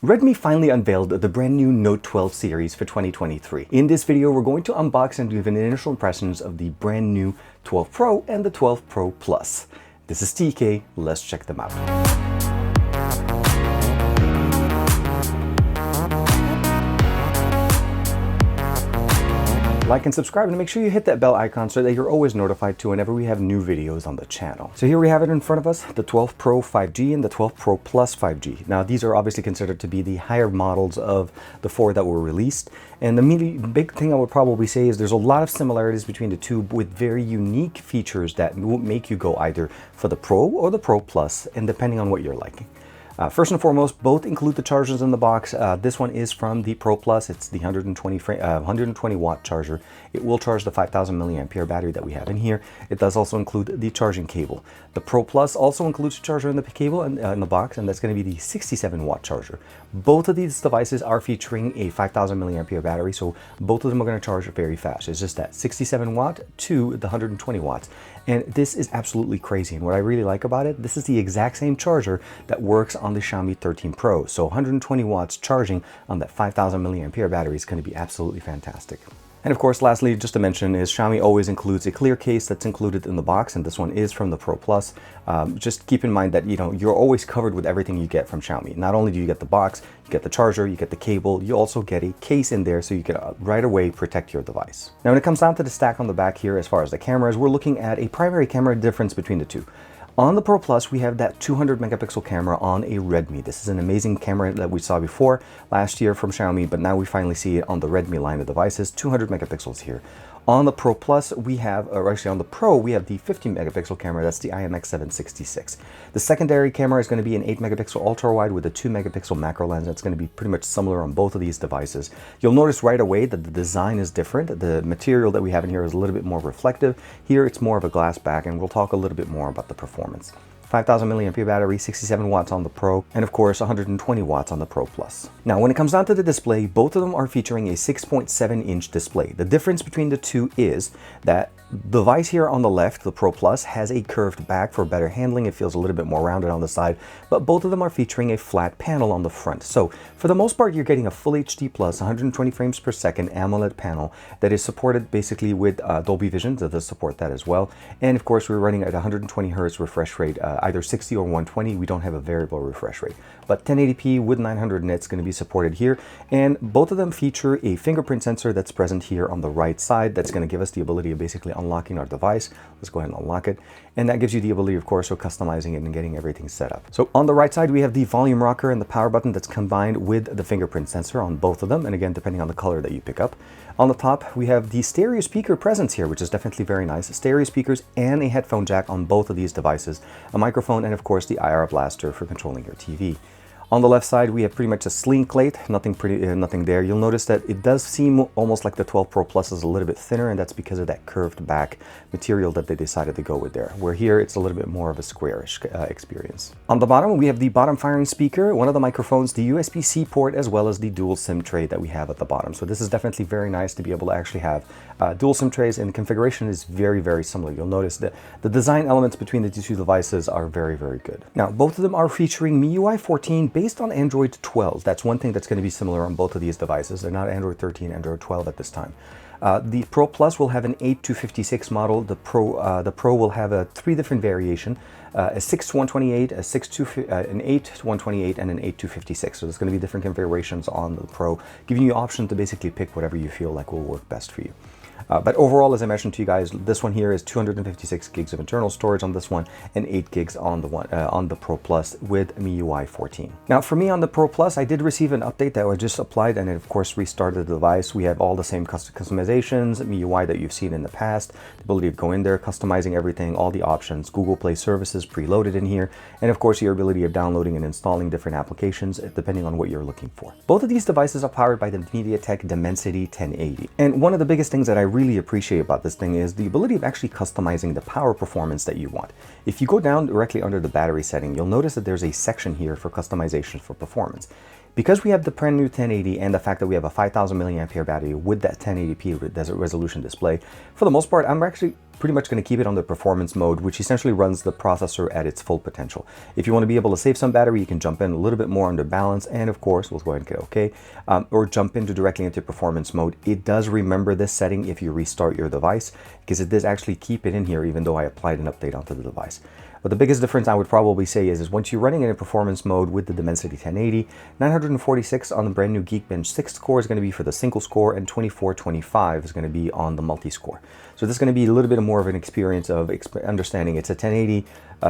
Redmi finally unveiled the brand new Note 12 series for 2023. In this video, we're going to unbox and give an initial impressions of the brand new 12 Pro and the 12 Pro Plus. This is TK, let's check them out. Like and subscribe, and make sure you hit that bell icon so that you're always notified to whenever we have new videos on the channel. So here we have it in front of us, the 12 Pro 5G and the 12 Pro Plus 5G. Now these are obviously considered to be the higher models of the four that were released. And the big thing I would probably say is there's a lot of similarities between the two with very unique features that will make you go either for the Pro or the Pro Plus, and depending on what you're liking. First and foremost, both include the chargers in the box. This one is from the Pro Plus. It's the 120 watt charger. It will charge the 5000 milliampere battery that we have in here. It does also include the charging cable. The Pro Plus also includes a charger in the cable and in the box, and that's going to be the 67 watt charger. Both of these devices are featuring a 5000 milliampere battery, so both of them are going to charge very fast. It's just that 67 watt to the 120 watts. And this is absolutely crazy. And what I really like about it, this is the exact same charger that works on the Xiaomi 13 Pro. So 120 watts charging on that 5000 milliampere battery is going to be absolutely fantastic. And of course, lastly, just to mention is Xiaomi always includes a clear case that's included in the box, and this one is from the Pro Plus. Just keep in mind that you're always covered with everything you get from Xiaomi. Not only do you get the box, you get the charger, you get the cable, you also get a case in there so you can right away protect your device. Now when it comes down to the stack on the back here, as far as the cameras, we're looking at a primary camera difference between the two. On the Pro Plus, we have that 200 megapixel camera on a Redmi. This is an amazing camera that we saw before last year from Xiaomi, but now we finally see it on the Redmi line of devices, 200 megapixels here. On the Pro Plus, we have, or actually on the Pro, we have the 50 megapixel camera. That's the IMX766. The secondary camera is going to be an 8 megapixel ultra wide with a 2 megapixel macro lens. That's going to be pretty much similar on both of these devices. You'll notice right away that the design is different. The material that we have in here is a little bit more reflective. Here it's more of a glass back, and we'll talk a little bit more about the performance. 5000 milliampere battery, 67 watts on the Pro, and of course 120 watts on the Pro Plus. Now when it comes down to the display, both of them are featuring a 6.7-inch display. The difference between the two is that the device here on the left, the Pro Plus, has a curved back for better handling. It feels a little bit more rounded on the side, but both of them are featuring a flat panel on the front. So for the most part, you're getting a full HD plus 120 frames per second AMOLED panel that is supported basically with Dolby Vision, that does support that as well. And of course, we're running at 120 Hertz refresh rate, either 60 or 120. We don't have a variable refresh rate, but 1080p with 900 nits going to be supported here. And both of them feature a fingerprint sensor that's present here on the right side. That's going to give us the ability of basically unlocking our device. Let's go ahead and unlock it. And that gives you the ability, of course, of customizing it and getting everything set up. So on the right side, we have the volume rocker and the power button that's combined with the fingerprint sensor on both of them. And again, depending on the color that you pick up. On the top, we have the stereo speaker presence here, which is definitely very nice. Stereo speakers and a headphone jack on both of these devices, a microphone, and of course the IR blaster for controlling your TV. On the left side, we have pretty much a sleek plate, nothing there. You'll notice that it does seem almost like the 12 Pro Plus is a little bit thinner, and that's because of that curved back material that they decided to go with there, where here it's a little bit more of a squarish experience. On the bottom, we have the bottom firing speaker, one of the microphones, the USB-C port, as well as the dual SIM tray that we have at the bottom. So this is definitely very nice to be able to actually have dual SIM trays, and the configuration is very, very similar. You'll notice that the design elements between the two devices are very, very good. Now, both of them are featuring MIUI 14 based on Android 12. That's one thing that's going to be similar on both of these devices. They're not Android 13, Android 12 at this time. The Pro Plus will have an 8-256 model. The Pro will have a 3 different variation, a 6-128, an 8-128, and an 8-256. So there's going to be different configurations on the Pro, giving you option to basically pick whatever you feel like will work best for you. But overall, as I mentioned to you guys, this one here is 256 gigs of internal storage on this one, and 8 gigs on the Pro Plus with MIUI 14. Now, for me on the Pro Plus, I did receive an update that I just applied, and it of course restarted the device. We have all the same customizations, MIUI that you've seen in the past, the ability to go in there, customizing everything, all the options, Google Play services preloaded in here, and of course your ability of downloading and installing different applications depending on what you're looking for. Both of these devices are powered by the MediaTek Dimensity 1080, and one of the biggest things that I really appreciate about this thing is the ability of actually customizing the power performance that you want. If you go down directly under the battery setting, you'll notice that there's a section here for customization for performance. Because we have the brand new 1080 and the fact that we have a 5000 milliampere battery with that 1080p resolution display, for the most part, I'm actually pretty much going to keep it on the performance mode, which essentially runs the processor at its full potential. If you want to be able to save some battery, you can jump in a little bit more under balance, and of course, we'll go ahead and get OK, or jump into directly into performance mode. It does remember this setting if you restart your device, because it does actually keep it in here, even though I applied an update onto the device. But the biggest difference I would probably say is once you're running in a performance mode with the Dimensity 1080, 946 on the brand new Geekbench 6 score is going to be for the single score, and 2425 is going to be on the multi-score. So this is going to be a little bit more of an experience of understanding it's a 1080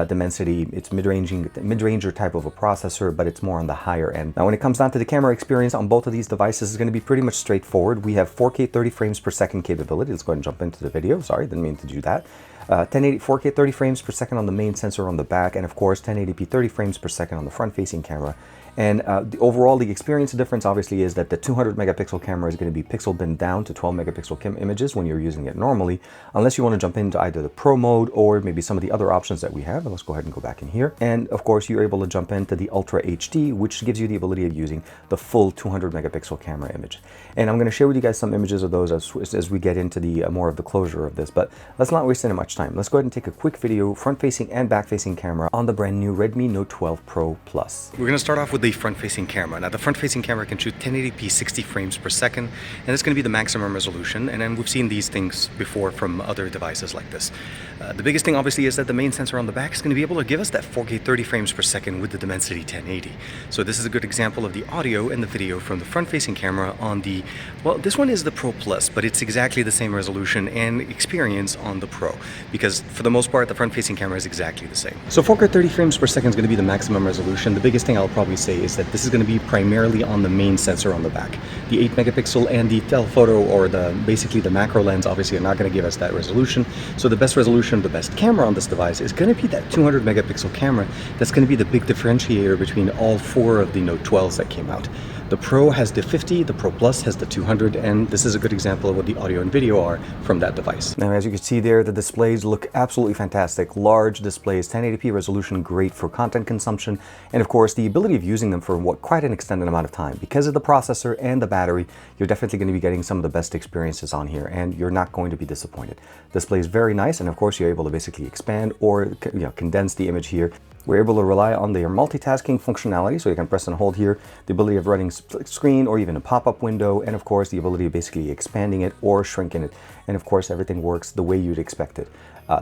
Dimensity, it's mid-ranger type of a processor, but it's more on the higher end. Now when it comes down to the camera experience on both of these devices, it's going to be pretty much straightforward. We have 4K 30 frames per second capability. Let's go ahead and jump into the video. Sorry, didn't mean to do that. 4K 30 frames per second on the main sensor on the back, and of course 1080p 30 frames per second on the front-facing camera. And overall, the experience difference obviously is that the 200 megapixel camera is going to be pixel binned down to 12 megapixel images when you're using it normally, unless you want to jump into either the Pro mode or maybe some of the other options that we have. Let's go ahead and go back in here. And of course, you're able to jump into the Ultra HD, which gives you the ability of using the full 200 megapixel camera image. And I'm going to share with you guys some images of those as we get into the more of the closure of this, but let's not waste any much time. Let's go ahead and take a quick video, front-facing and back-facing camera on the brand new Redmi Note 12 Pro Plus. We're going to start off with the front-facing camera. Now the front-facing camera can shoot 1080p 60 frames per second, and it's going to be the maximum resolution, and then we've seen these things before from other devices like this. The biggest thing obviously is that the main sensor on the back is going to be able to give us that 4K 30 frames per second with the Dimensity 1080. So this is a good example of the audio and the video from the front-facing camera on the, well, this one is the Pro Plus, but it's exactly the same resolution and experience on the Pro, because for the most part the front-facing camera is exactly the same. So 4K 30 frames per second is going to be the maximum resolution. The biggest thing I'll probably say is that this is going to be primarily on the main sensor on the back. The 8 megapixel and the telephoto, or basically the macro lens, obviously are not going to give us that resolution. So the best resolution, the best camera on this device is going to be that 200 megapixel camera. That's going to be the big differentiator between all four of the Note 12s that came out. The Pro has the 50, the Pro Plus has the 200, and this is a good example of what the audio and video are from that device. Now, as you can see there, the displays look absolutely fantastic. Large displays, 1080p resolution, great for content consumption, and of course, the ability of using them for quite an extended amount of time. Because of the processor and the battery, you're definitely going to be getting some of the best experiences on here, and you're not going to be disappointed. Display is very nice, and of course, you're able to basically expand or condense the image here. We're able to rely on their multitasking functionality, so you can press and hold here, the ability of running split screen or even a pop-up window, and of course the ability of basically expanding it or shrinking it, and of course everything works the way you'd expect it.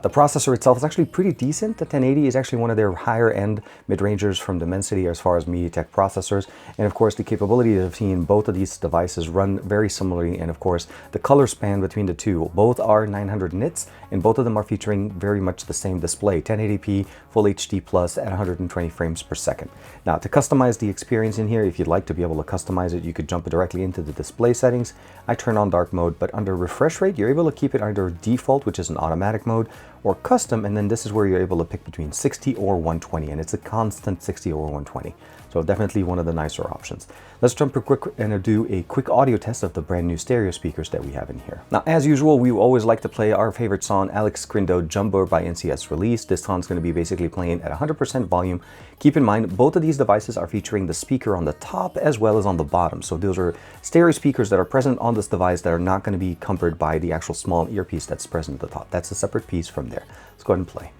The processor itself is actually pretty decent. The 1080 is actually one of their higher end mid-rangers from Dimensity as far as MediaTek processors, and of course the capability of seeing both of these devices run very similarly, and of course the color span between the two, both are 900 nits, and both of them are featuring very much the same display, 1080p Full HD Plus at 120 frames per second. Now to customize the experience in here, if you'd like to be able to customize it, you could jump directly into the display settings. I turn on dark mode, but under refresh rate you're able to keep it either default, which is an automatic mode, or custom, and then this is where you're able to pick between 60 or 120, and it's a constant 60 or 120. So definitely one of the nicer options. Let's jump and do a quick audio test of the brand new stereo speakers that we have in here. Now, as usual, we always like to play our favorite song, Alex Crindo, Jumbo by NCS Release. This song's going to be basically playing at 100% volume. Keep in mind, both of these devices are featuring the speaker on the top as well as on the bottom. So those are stereo speakers that are present on this device that are not going to be cumbered by the actual small earpiece that's present at the top. That's a separate piece from there. Let's go ahead and play.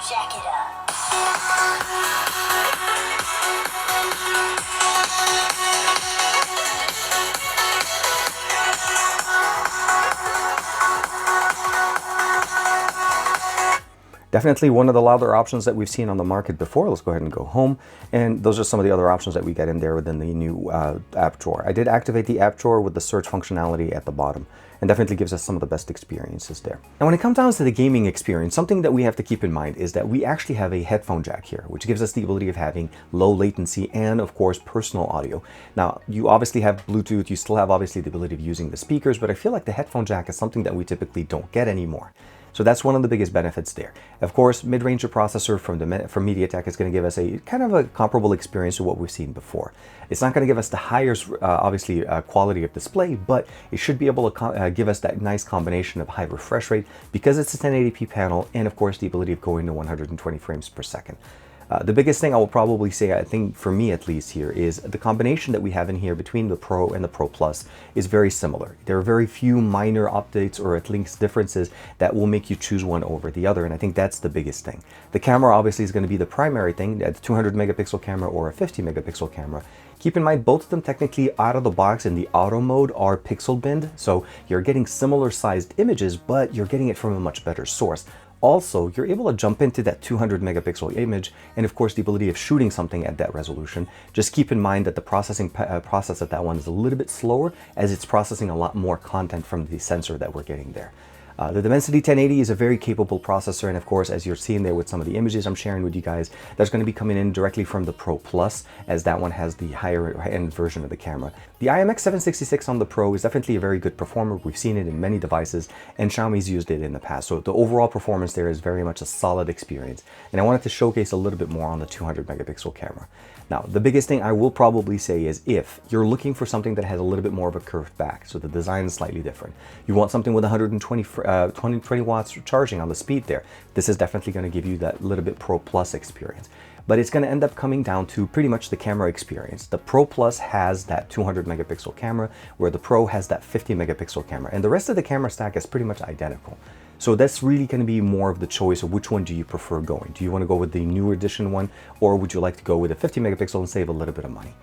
Jack it up. Definitely one of the louder options that we've seen on the market before. Let's go ahead and go home. And those are some of the other options that we get in there within the new app drawer. I did activate the app drawer with the search functionality at the bottom, and definitely gives us some of the best experiences there. And when it comes down to the gaming experience, something that we have to keep in mind is that we actually have a headphone jack here, which gives us the ability of having low latency and of course personal audio. Now, you obviously have Bluetooth, you still have obviously the ability of using the speakers, but I feel like the headphone jack is something that we typically don't get anymore. So that's one of the biggest benefits there. Of course, mid-range processor from MediaTek is going to give us a kind of a comparable experience to what we've seen before. It's not going to give us the highest, obviously, quality of display, but it should be able to give us that nice combination of high refresh rate because it's a 1080p panel and, of course, the ability of going to 120 frames per second. The biggest thing I will probably say, I think for me at least here, is the combination that we have in here between the Pro and the Pro Plus is very similar. There are very few minor updates or at least differences that will make you choose one over the other, and I think that's the biggest thing. The camera obviously is going to be the primary thing, the 200 megapixel camera or a 50 megapixel camera. Keep in mind, both of them technically out of the box in the auto mode are pixel binned, so you're getting similar sized images, but you're getting it from a much better source. Also, you're able to jump into that 200 megapixel image and of course the ability of shooting something at that resolution. Just keep in mind that the processing process of that one is a little bit slower as it's processing a lot more content from the sensor that we're getting there. The Dimensity 1080 is a very capable processor, and of course, as you're seeing there with some of the images I'm sharing with you guys, that's going to be coming in directly from the Pro Plus, as that one has the higher end version of the camera. The IMX766 on the Pro is definitely a very good performer. We've seen it in many devices, and Xiaomi's used it in the past, so the overall performance there is very much a solid experience. And I wanted to showcase a little bit more on the 200 megapixel camera. Now, the biggest thing I will probably say is if you're looking for something that has a little bit more of a curved back, so the design is slightly different, you want something with 120 watts charging on the speed there, this is definitely going to give you that little bit Pro Plus experience. But it's going to end up coming down to pretty much the camera experience. The Pro Plus has that 200 megapixel camera, where the Pro has that 50 megapixel camera, and the rest of the camera stack is pretty much identical. So that's really going to be more of the choice of which one do you prefer going. Do you want to go with the newer edition one, or would you like to go with a 50 megapixel and save a little bit of money?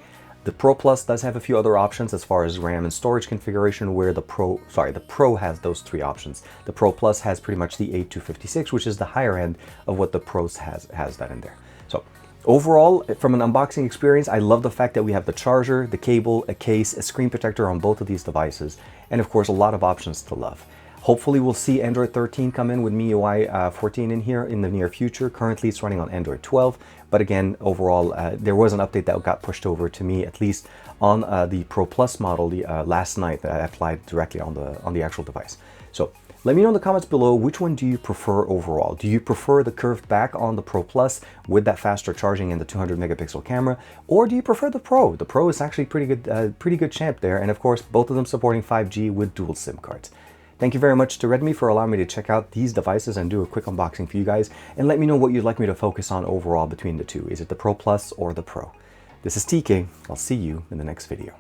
The Pro Plus does have a few other options as far as RAM and storage configuration, where the Pro has those three options. The Pro Plus has pretty much the A256, which is the higher end of what the Pros has that in there. So overall, from an unboxing experience, I love the fact that we have the charger, the cable, a case, a screen protector on both of these devices, and of course a lot of options to love. Hopefully we'll see Android 13 come in with MIUI 14 in here in the near future. Currently it's running on Android 12, but again, overall, there was an update that got pushed over to me, at least on the Pro Plus model last night, that I applied directly on the actual device. So let me know in the comments below, which one do you prefer overall? Do you prefer the curved back on the Pro Plus with that faster charging and the 200 megapixel camera, or do you prefer the Pro? The Pro is actually pretty good champ there, and of course, both of them supporting 5G with dual SIM cards. Thank you very much to Redmi for allowing me to check out these devices and do a quick unboxing for you guys, and let me know what you'd like me to focus on overall between the two. Is it the Pro Plus or the Pro? This is TK. I'll see you in the next video.